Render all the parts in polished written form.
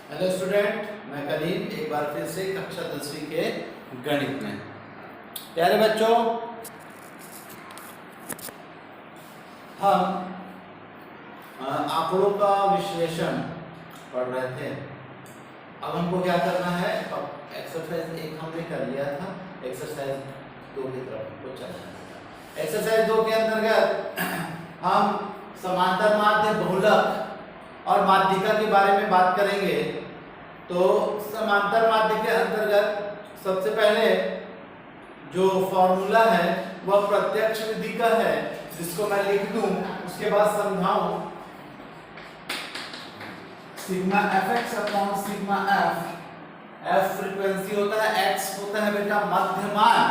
Hello student, मैं कलीम एक बार फिर से कक्षा 10वीं के गणित में। प्यारे बच्चों, हम आंकड़ों का विश्लेषण पढ़ रहे थे। अब हमको क्या करना है? अब एक्सरसाइज 1 हमने कर लिया था, एक्सरसाइज 2 की तरफ हमको चलना है। एक्सरसाइज 2 के अंतर्गत हम समांतर माध्य, बहुलक और माध्यिका के बारे में बात करेंगे। तो समांतर माध्य के अंतर्गत सबसे पहले जो फॉर्मूला है वह प्रत्यक्ष विधि का है, जिसको मैं लिख दूं, उसके बाद समझाऊं। Sigma fx upon sigma f frequency होता है, x होता है बेटा मध्यमान।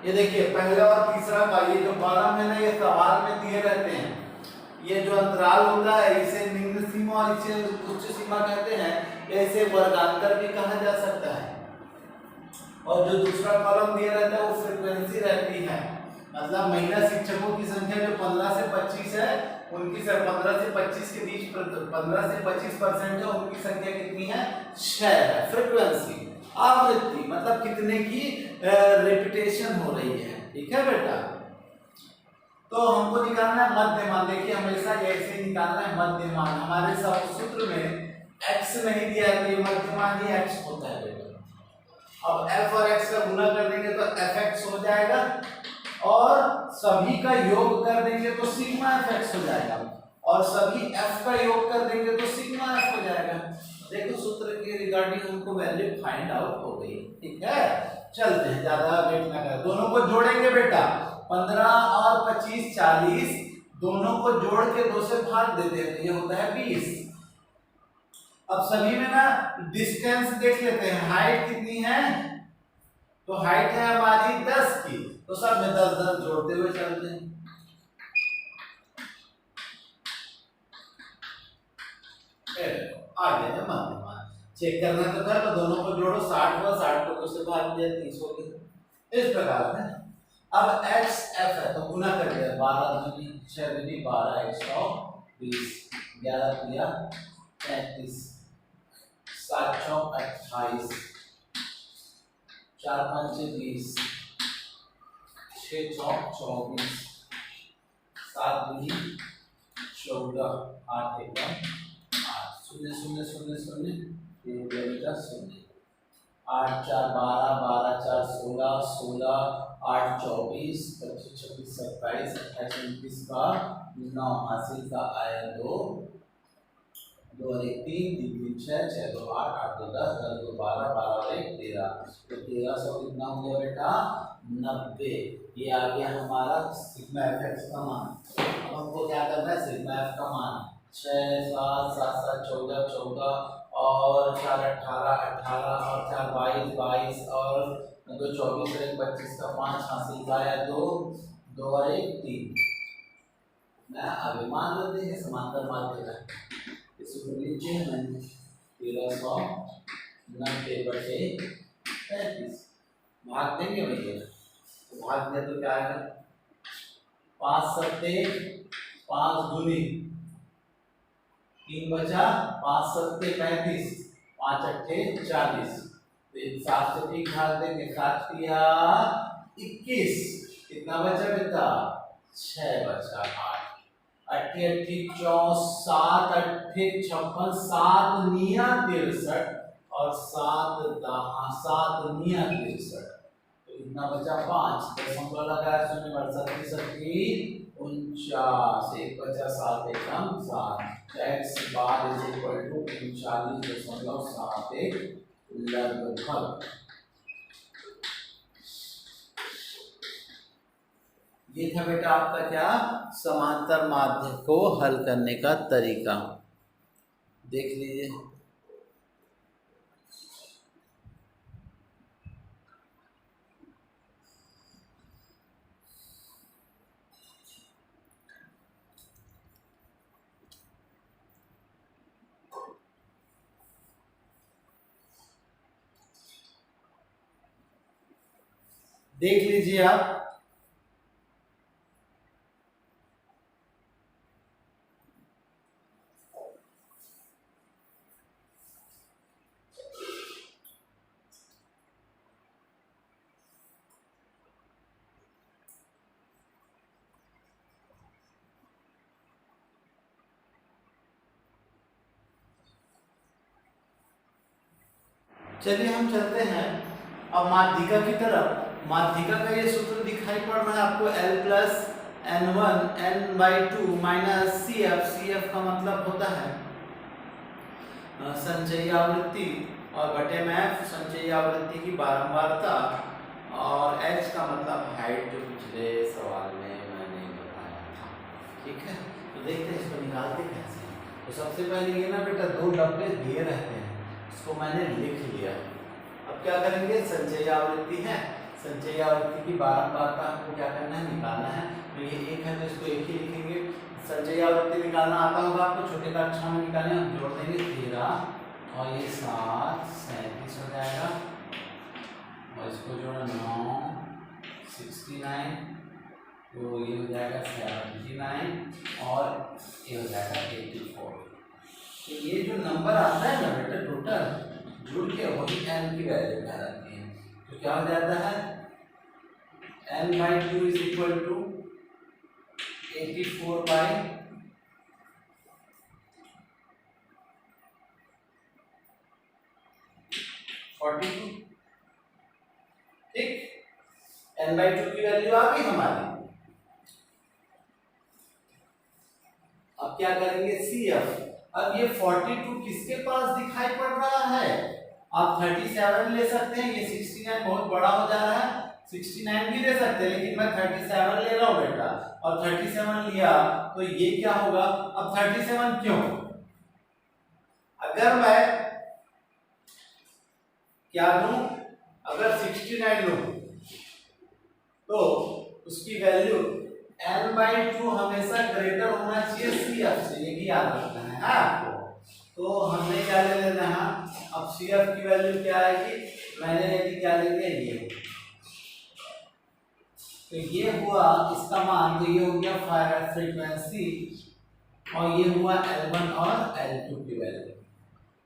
ये देखिए पहला और तीसरा का ये जो कॉलम है ना, ये सवाल में दिए रहते हैं। ये जो अंतराल होता है इसे निम्न सीमा और इसे उच्च सीमा कहते हैं। इसे वर्गांतर भी कहा जा सकता है। और जो दूसरा कॉलम दिया रहता है वो फ्रीक्वेंसी रहती है, मतलब महिला शिक्षकों की संख्या जो 15 से 25 है, उनकी 15 से 25 के बीच 15 से 25% है, उनकी संख्या कितनी है? 6 है। फ्रीक्वेंसी आवृत्ति मतलब कितने की रिपीटेशन हो रही है। ठीक है बेटा, तो हमको निकालना है मध्यमान। देखिए हमेशा ऐसे ही निकालना है मध्यमान। हमारे सब सूत्र में x नहीं दिया है तो ये मध्यमान ही x होता है बेटा। अब f और x का गुना कर देंगे तो fx हो जाएगा, और सभी का योग कर देंगे तो सिग्मा fx हो जाएगा, और सभी f का योग कर देंगे तो सिग्मा f हो जाएगा। देखो सूत्र के रिगार्डिंग हमको वैल्यू फाइंड आउट हो गई। ठीक है, चलते हैं, ज्यादा वेट ना करें। दोनों को जोड़ेंगे बेटा, 15 और 25 40, दोनों को जोड़ के 2 से भाग देते हैं तो ये होता है 20। अब सभी में ना डिस्टेंस देख लेते हैं, हाइट कितनी है? तो हाइट है हमारी 10 की, तो सब में 10 10 जोड़ते हुए चलते हैं। आ गया मध्यमान। चेक करना तो कर, तो दोनों को जोड़ो, 60 हुआ, 60 को 2 से भाग दिया, 30 हो गया। इस प्रकार से अब x f है तो गुना कर दिया, 12 दूनी 6 दूनी 12, 120, 11 दिया 33, 7 चौक 28, 4 5 20, 6 चौक 24, 7 दूनी 14, 8 एकम 8, 0 0 0 0, 1 बेटा 0, 8 4 12, 12 4 16, 16 8 24, 25 26 27, 28 29 का 9 हासिल का आया 2, 2 और 1 3, 3 3 6, 6 2 8, 8 2 10, 10 2 12, 12 और 1 13, तो 1300 कितना हो गया बेटा? 90। ये आ गया हमारा सिग्मा एफ का मान। अब हमको क्या करना है? सिग्मा एफ का मान 6 7 7 7 14 14 और 4 18 18 और 4 22 22 और 2 24 और 1 25 का 5 हासिल का आया 2, 2 और 1 3। ना अभी मान लेते हैं समांतर माध्य का, इसको नीचे मैंने 1390/35 भाग देंगे भैया, तो भाग दिया तो क्या आएगा? 5 सत्ते 5 दूनी 3 बचा, 5 सत्ते 35, 5 अट्ठे 40, तो 7 से 3 भाग देंगे, 7 या 21, कितना बचा बेटा? 6 बचा, 8 अट्ठे अट्ठी 7 अट्ठे 56, 7 निया 63 और 7 निया 63, तो इतना बचा 5, दशमलव लगाया, 0 × 37 49, 1 बचा 7 एकम 7, x बार = 39.71 लगभग। ये था बेटा आपका क्या? समांतर माध्य को हल करने का तरीका। देख लीजिए। देख लीजिए आप, चलिए हम चलते हैं अब माध्यिका की तरफ। माध्यिका का ये सूत्र दिखाई पड़ रहा है आपको, L plus N1 N/2 minus CF। CF का मतलब होता है संचयी आवृत्ति और बटे में F संचयी आवृत्ति की बारंबारता, और H का मतलब हाइट, जो पिछले सवाल में मैंने बताया था। ठीक है, तो देखते हैं इसको निकालते कैसे। तो सबसे पहले ये ना बेटा दो डब्बे दिए रहते हैं, इसको मैंने लिख लिया। अब क्या करेंगे, संचयी आवृत्ति है, संचयी आवृत्ति की बारंबारता आपको क्या करना है, निकालना है। तो ये एक है तो इसको एक ही लिखेंगे। संचयी आवृत्ति निकालना आता होगा आपको, छोटे का अक्षर में निकालें, हम जोड़ देंगे 13 और ये 7 37 हो जाएगा, और इसको जोड़ा 9 69, तो ये हो जाएगा 79 और ये हो जाएगा 84। तो ये जो नंबर आता है ना बेटा टोटल जुड़ के वही n की वैल्यू कहलाती है। तो क्या हो जाता है, n/2 इज इक्वल टू 84/42। ठीक, n/2 की वैल्यू आ गई हमारी। अब क्या करेंगे, CF। अब ये 42 किसके पास दिखाई पड़ रहा है, आप 37 ले सकते हैं, ये 69 बहुत बड़ा हो जा रहा है, 69 भी ले सकते हैं, लेकिन मैं 37 ले रहा हूं बेटा, और 37 लिया तो ये क्या होगा। अब 37 क्यों, अगर मैं क्या लूं, अगर 69 लूं तो उसकी वैल्यू n/2 हमेशा ग्रेटर होना चाहिए CF से, ये भी याद रखना है आपको। तो हमने क्या ले लेना है, अब CF की वैल्यू क्या आएगी, मैंने यदि क्या ले लिया ये, तो ये हुआ इसका मान, तो ये हो गया फ्रीक्वेंसी, और ये हुआ L1 और L2 की वैल्यू।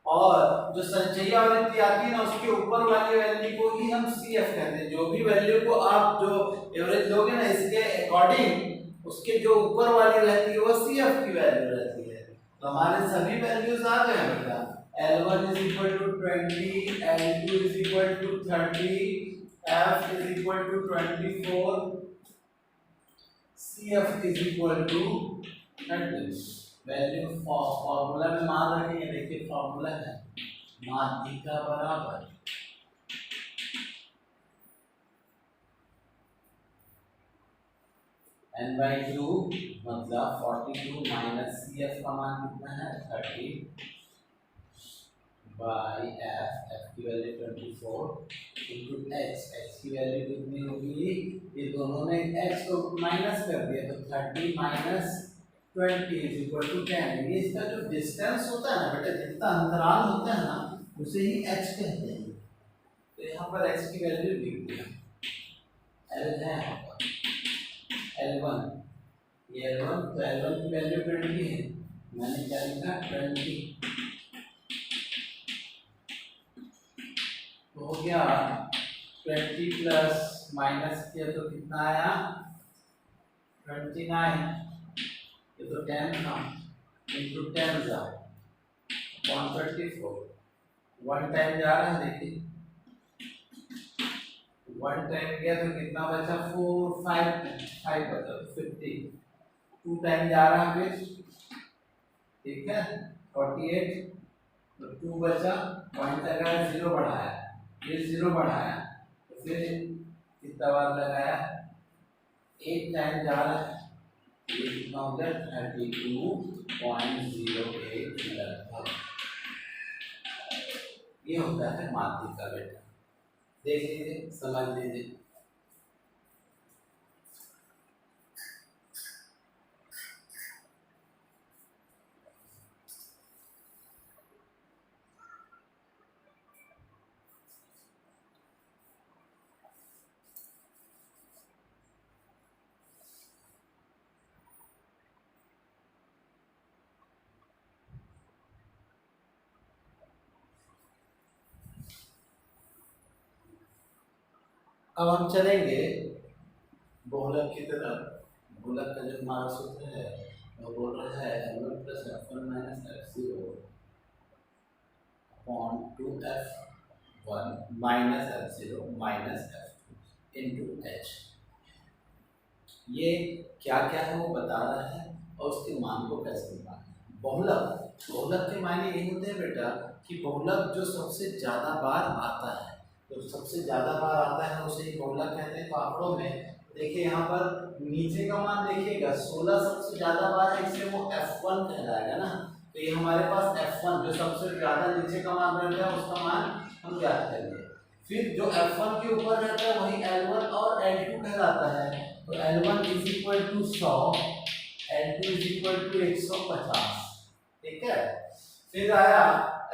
और जो संचयी आवृत्ति आती है ना, उसके ऊपर वाली वैल्यू को ही हम CF कहते हैं। जो भी वैल्यू को आप जो एवरेज लोगे ना, इसके अकॉर्डिंग उसके जो ऊपर वाली रहती है वो CF की वैल्यू रहती है। तो हमारे सभी वैल्यूज आ गए बेटा, L1 is equal to 20, L2 is equal to 30, F is equal to 24, CF is equal to 30। Value formula में मान रखेंगे, देखिए फॉर्मूला है माध्यिका बराबर n/2 मतलब 42 माइनस CF का मान कितना है 30 बाई F की वैल्यू 24 इंटू H की वैल्यू कितनी होगी, ये दोनों ने H को माइनस कर दिया तो 30 माइनस 20 इज इक्वल टू 10। ये इसका जो डिस्टेंस होता है ना बेटा, जितना अंतराल होता है ना, उसे ही h कहते हैं। तो यहाँ पर h की वैल्यू लिख दिया, L है L1, ये L1, तो L1 की वैल्यू 20 है, मैंने क्या लिखा 20, तो हो गया 20 प्लस माइनस किया तो कितना आया 29, ये तो 10 था, इंटू 10 जा 134, 1 टाइम जा रहा है, देखिए 1 टाइम गया तो कितना बचा 4 5 बचा 50, 2 टाइम जा रहा है फिर, ठीक है 48, तो 2 बचा, पॉइंट लगाया 0 बढ़ाया, फिर 0 बढ़ाया, तो फिर कितना बार लगाया 8 टाइम जा रहा है, ये कितना हो गया 32.08 लगभग। ये होता है माध्यिका बेटा, देख लीजिए समझ लीजिए। अब हम चलेंगे बहुलक की तरफ। बहुलक का जो हमारा सूत्र है वो बोल रहा है L1 + F1 - F0 upon 2F 1 minus F0 minus F2 into H। ये क्या क्या है वो बता रहा है और उसके मान को कैसे निकालना है। बहुलक, बहुलक के मायने ये होते हैं बेटा कि बहुलक जो सबसे ज़्यादा बार आता है, तो सबसे ज़्यादा बार आता है उसे ही बहुलक कहते हैं। तो आंकड़ों में देखिए यहाँ पर नीचे का मान देखिएगा 16 सबसे ज़्यादा बार है, इसलिए वो F1 कहलाएगा ना। तो ये हमारे पास F1 जो सबसे ज़्यादा नीचे का मान रहता है उसका मान हम ज्ञात करेंगे। फिर जो F1 के ऊपर रहता है वही L1 और L2 कहलाता है। तो L1 is equal to 100, L2 is equal to 150, ठीक है। फिर आया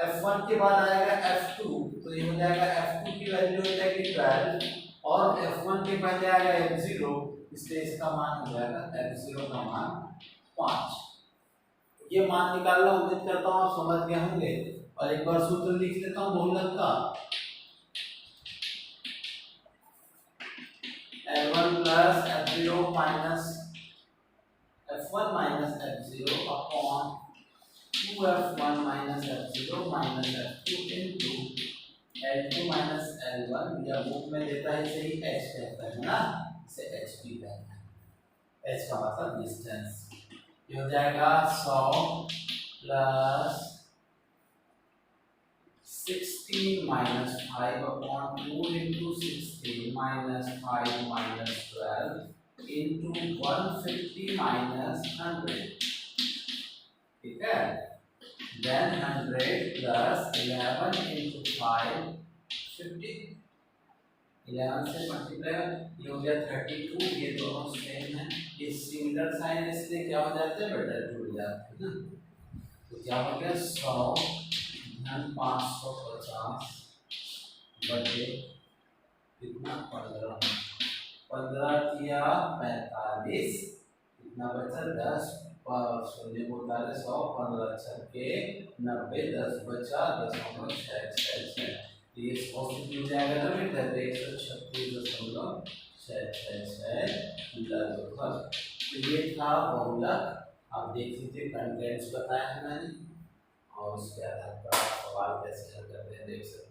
F1 के बाद आएगा F2, तो ये हो जाएगा F2 की वैल्यू हो जाएगी 12 और F1 के पहले आएगा F0, इसलिए इसका मान हो जाएगा F0 का मान 5। ये मान निकालना उम्मीद करता हूँ आप समझ गए होंगे। और एक बार सूत्र लिख लेता हूँ बहुलक का, L1 plus F0 minus F1 minus F0 upon 2F1 minus F0 minus F2 into L2 minus L1, या बुक में देता है इसे ही H कहता है ना, इसे H भी कहता है। H का मतलब डिस्टेंस। ये हो जाएगा 100 plus 16 minus 5 upon 2 into 16 minus 5 minus 12 into 150 minus 100, ठीक है। देन 100 प्लस 11 इंटू 5 50, 11 से मल्टीप्लाई, ये हो गया 32। ये दोनों सेम है, ये सिमिलर साइन है इसलिए क्या हो जाते हैं बेटा, जुड़ जाते हैं ना। तो क्या हो गया 100 धन 550 बटे कितना 15, 15 किया 45, कितना बचा 10, शून्य को उतारे 100, 15 छक्के 90, 10 बचा 10.666। ये 100 से मिल जाएगा ना बेटा, 136.666 लगभग। तो ये था बहुलक। आप देख लीजिए कंटेंट्स बताया है मैंने, और उसके आधार पर आप सवाल कैसे हल करते हैं देख सकते हैं।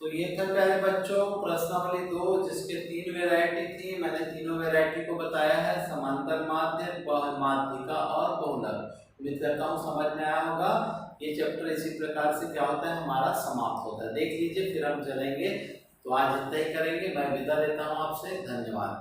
तो ये था प्यारे बच्चों प्रश्नावली 2, जिसके 3 वैरायटी थी। मैंने तीनों वैरायटी को बताया है, समांतर माध्य, माध्यिका और बहुलक। उम्मीद करता हूँ समझ में आया होगा। ये चैप्टर इसी प्रकार से क्या होता है हमारा समाप्त होता है, देख लीजिए। फिर हम चलेंगे, तो आज इतना ही करेंगे। मैं विदा लेता हूँ आपसे, धन्यवाद।